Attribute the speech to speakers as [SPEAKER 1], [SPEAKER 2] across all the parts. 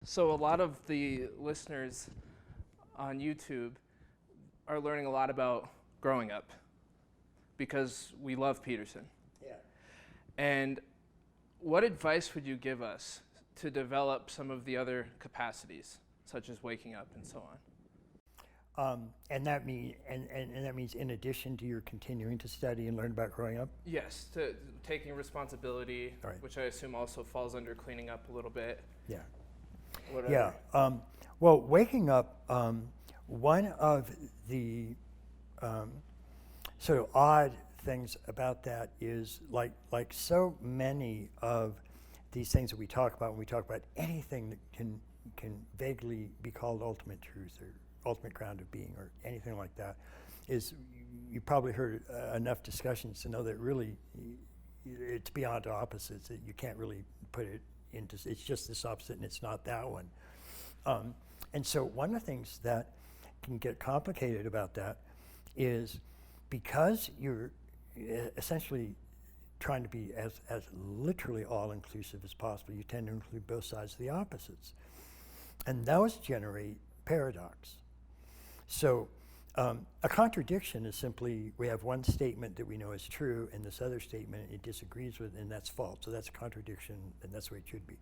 [SPEAKER 1] So a lot of the listeners on YouTube are learning a lot about growing up because we love Peterson.
[SPEAKER 2] Yeah.
[SPEAKER 1] And what advice would you give us to develop some of the other capacities, such as waking up and so on?
[SPEAKER 2] And that means in addition to your continuing to study and learn about growing up?
[SPEAKER 1] Yes, to taking responsibility,
[SPEAKER 2] Right.
[SPEAKER 1] which I assume also falls under cleaning up a little bit.
[SPEAKER 2] Yeah.
[SPEAKER 1] What
[SPEAKER 2] Yeah.
[SPEAKER 1] other-
[SPEAKER 2] Well, waking up, one of the sort of odd things about that is like so many of these things that we talk about when we talk about anything that can vaguely be called ultimate truth or ultimate ground of being or anything like that, is you probably heard enough discussions to know that really it's beyond opposites, that you can't really put it into, it's just this opposite and it's not that one. And so one of the things that can get complicated about that is because you're essentially trying to be as literally all-inclusive as possible, you tend to include both sides of the opposites. And those generate paradox. So a contradiction is simply we have one statement that we know is true and this other statement it disagrees with, and that's false. So that's a contradiction, and that's the way it should be.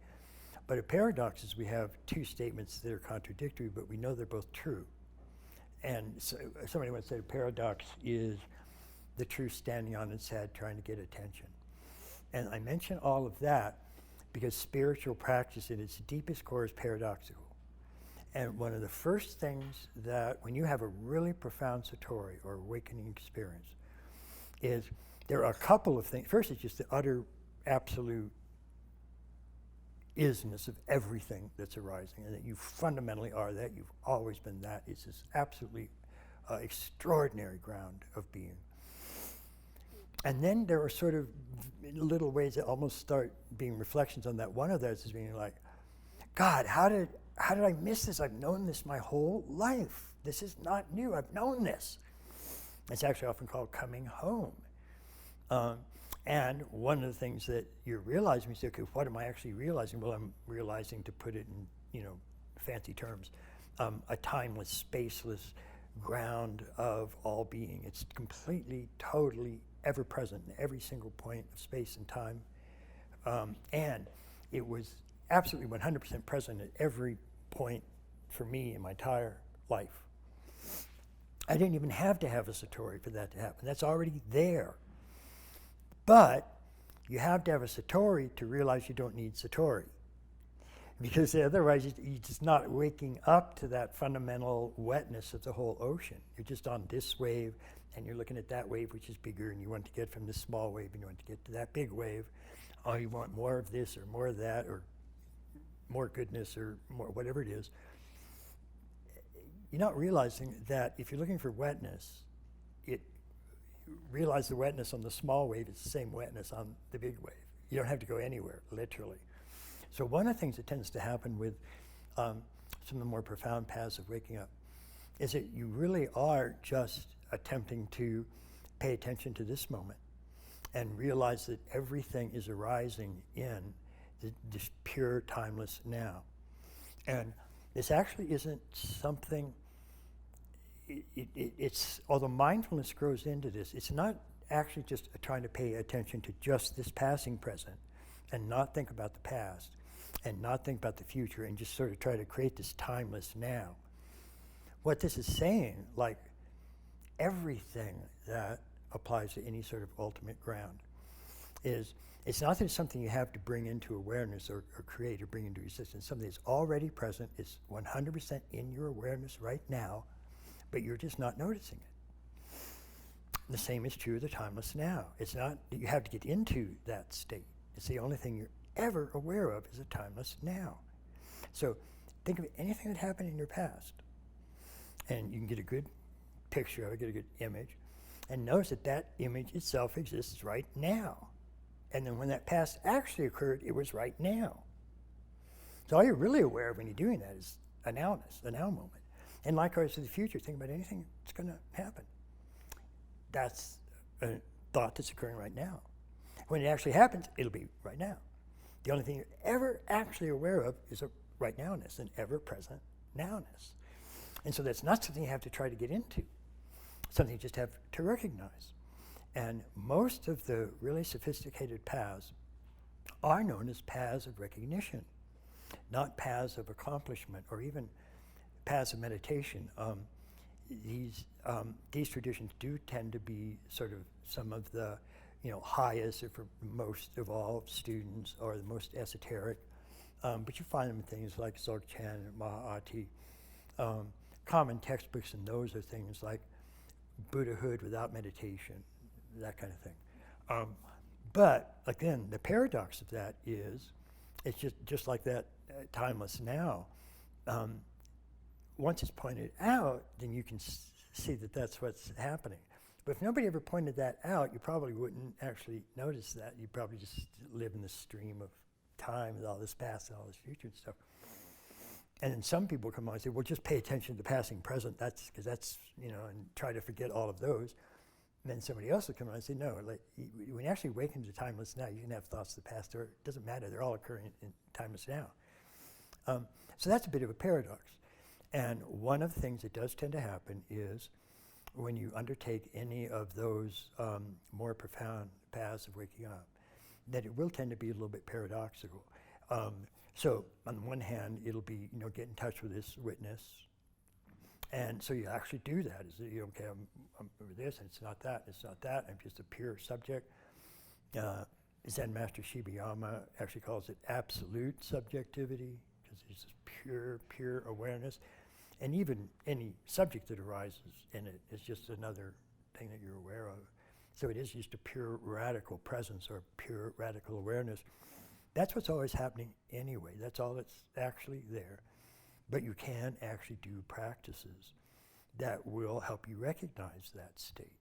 [SPEAKER 2] But a paradox is we have two statements that are contradictory, but we know they're both true. And so somebody once said a paradox is the truth standing on its head trying to get attention. And I mention all of that because spiritual practice at its deepest core is paradoxical. And one of the first things that, when you have a really profound satori or awakening experience, is there are a couple of things. First, it's just the utter, absolute isness of everything that's arising, and that you fundamentally are that. You've always been that. It's this absolutely extraordinary ground of being. And then there are sort of little ways that almost start being reflections on that. One of those is being like, God, how did I miss this? I've known this my whole life. This is not new. I've known this. It's actually often called coming home. And one of the things that you're realizing is, okay, what am I actually realizing? Well, I'm realizing, to put it in fancy terms, a timeless, spaceless ground of all being. It's completely, totally ever present in every single point of space and time. And it was absolutely 100% present at every point for me in my entire life. I didn't even have to have a satori for that to happen. That's already there. But you have to have a satori to realize you don't need satori. Because otherwise you're just not waking up to that fundamental wetness of the whole ocean. You're just on this wave and you're looking at that wave which is bigger, and you want to get from this small wave and you want to get to that big wave. Oh, you want more of this or more of that or more goodness or more whatever it is. You're not realizing that if you're looking for wetness, realize the wetness on the small wave is the same wetness on the big wave. You don't have to go anywhere, literally. So one of the things that tends to happen with some of the more profound paths of waking up is that you really are just attempting to pay attention to this moment and realize that everything is arising in this pure, timeless now. And this actually isn't something, it's, although mindfulness grows into this, it's not actually just trying to pay attention to just this passing present and not think about the past and not think about the future and just sort of try to create this timeless now. What this is saying, like everything that applies to any sort of ultimate ground, is it's not that it's something you have to bring into awareness or create or bring into existence. Something that's already present, is 100% in your awareness right now, but you're just not noticing it. The same is true of the timeless now. It's not that you have to get into that state. It's the only thing you're ever aware of is a timeless now. So think of anything that happened in your past, and you can get a good picture of it, get a good image, and notice that that image itself exists right now. And then when that past actually occurred, it was right now. So all you're really aware of when you're doing that is a nowness, a now moment. And likewise for the future, think about anything that's going to happen. That's a thought that's occurring right now. When it actually happens, it'll be right now. The only thing you're ever actually aware of is right nowness, an ever-present nowness. And so that's not something you have to try to get into, something you just have to recognize. And most of the really sophisticated paths are known as paths of recognition, not paths of accomplishment or even paths of meditation. These traditions do tend to be sort of some of the highest or for most evolved students or the most esoteric. But you find them in things like Dzogchen and Maha'ati. Common textbooks in those are things like Buddhahood without meditation, that kind of thing. But again, the paradox of that is, it's just like that timeless now. Once it's pointed out, then you can see that that's what's happening. But if nobody ever pointed that out, you probably wouldn't actually notice that. You'd probably just live in the stream of time with all this past and all this future and stuff. And then some people come on and say, well, just pay attention to the passing present, because that's, and try to forget all of those. And then somebody else will come on and say, no, when you actually awaken to timeless now, you can have thoughts of the past, or it doesn't matter, they're all occurring in timeless now. So that's a bit of a paradox. And one of the things that does tend to happen is when you undertake any of those more profound paths of waking up, that it will tend to be a little bit paradoxical. So on the one hand, it'll be, get in touch with this witness. And so you actually do that. Is that, okay, I'm over this, and it's not that, I'm just a pure subject. Zen Master Shibayama actually calls it absolute subjectivity, because it's just pure awareness. And even any subject that arises in it is just another thing that you're aware of. So it is just a pure radical presence or pure radical awareness. That's what's always happening anyway. That's all that's actually there. But you can actually do practices that will help you recognize that state.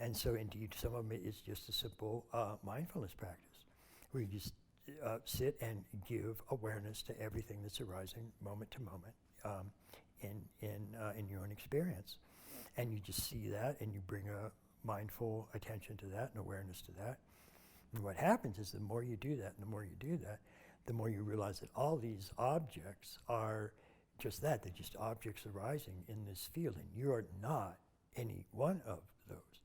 [SPEAKER 2] And so indeed, some of it is just a simple mindfulness practice, where you just sit and give awareness to everything that's arising moment to moment in your own experience. And you just see that, and you bring a mindful attention to that and awareness to that. And what happens is the more you do that, and the more you do that, the more you realize that all these objects are just that. They're just objects arising in this field, and you are not any one of those.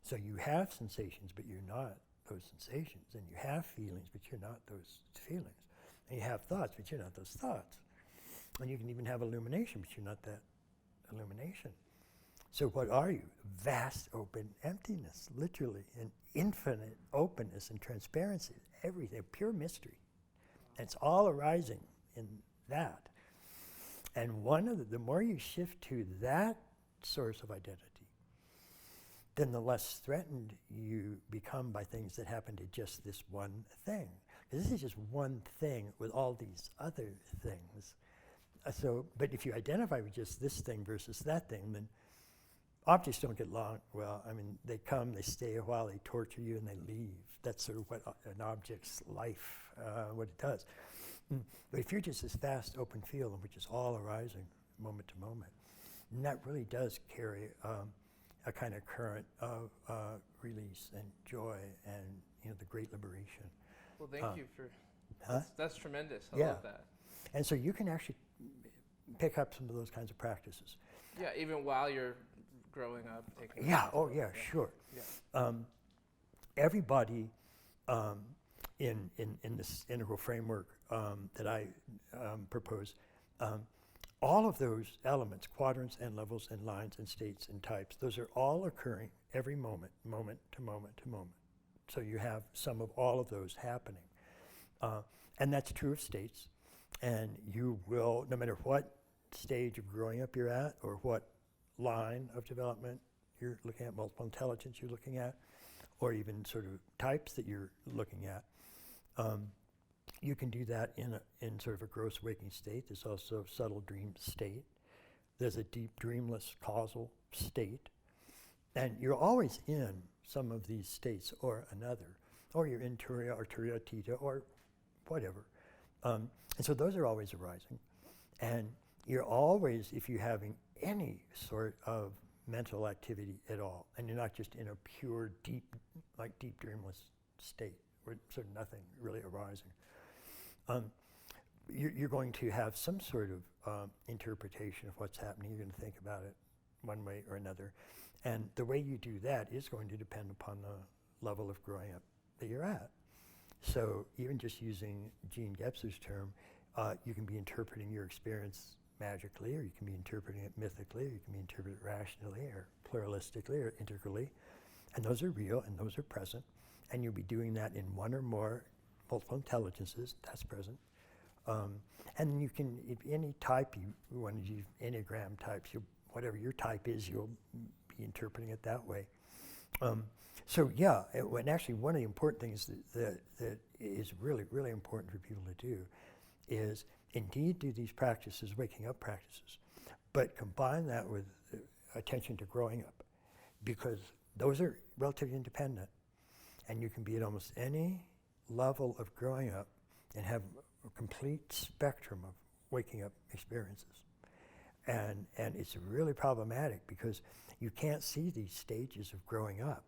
[SPEAKER 2] So you have sensations, but you're not those sensations. And you have feelings, but you're not those feelings. And you have thoughts, but you're not those thoughts. And you can even have illumination, but you're not that illumination. So what are you? Vast open emptiness, literally, and infinite openness and transparency, everything, pure mystery. And it's all arising in that. And the more you shift to that source of identity, then the less threatened you become by things that happen to just this one thing. Because this is just one thing with all these other things. But if you identify with just this thing versus that thing, then objects don't get long. Well, I mean, they come, they stay a while, they torture you, and they leave. That's sort of what an object's life, what it does. But if you're just this vast open field in which is all arising moment to moment, and that really does carry a kind of current of release and joy and the great liberation.
[SPEAKER 1] Well, thank you for that's tremendous. I love that.
[SPEAKER 2] And so you can actually pick up some of those kinds of practices.
[SPEAKER 1] Yeah, even while you're growing up.
[SPEAKER 2] Sure. Yeah. Everybody in this integral framework that I propose, all of those elements, quadrants and levels and lines and states and types, those are all occurring every moment, moment to moment to moment. So you have some of all of those happening. And that's true of states. And you will, no matter what stage of growing up you're at, or what line of development you're looking at, multiple intelligence you're looking at, or even sort of types that you're looking at, you can do that in sort of a gross waking state. There's also a subtle dream state. There's a deep dreamless causal state. And you're always in some of these states or another, or you're in Turiya or Turiya Theta or whatever. And so those are always arising. And you're always, if you're having any sort of mental activity at all, and you're not just in a pure, deep dreamless state, where sort of nothing really arising. you're going to have some sort of interpretation of what's happening. You're going to think about it one way or another. And the way you do that is going to depend upon the level of growing up that you're at. So even just using Gene Gebser's term, you can be interpreting your experience magically, or you can be interpreting it mythically, or you can be interpreting it rationally, or pluralistically, or integrally. And those are real, and those are present. And you'll be doing that in one or more multiple intelligences, that's present. And you can, if any type you want to use, Enneagram types, whatever your type is, you'll be interpreting it that way. So yeah, and actually one of the important things that is really, really important for people to do is indeed do these practices, waking up practices, but combine that with attention to growing up, because those are relatively independent, and you can be at almost any level of growing up and have a complete spectrum of waking up experiences. And it's really problematic because you can't see these stages of growing up.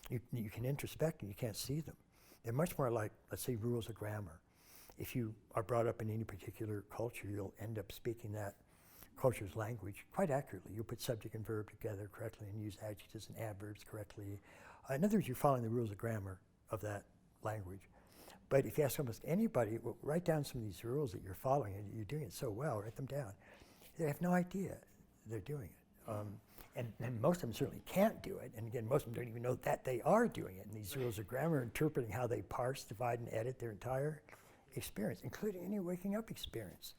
[SPEAKER 2] You can introspect and you can't see them. They're much more like, let's say, rules of grammar. If you are brought up in any particular culture, you'll end up speaking that culture's language quite accurately. You'll put subject and verb together correctly and use adjectives and adverbs correctly. In other words, you're following the rules of grammar of that language. But if you ask almost anybody, well, write down some of these rules that you're following, and you're doing it so well, write them down. They have no idea they're doing it. And most of them certainly can't do it. And again, most of them don't even know that they are doing it. And these rules of grammar are interpreting how they parse, divide, and edit their entire experience, including any waking up experience.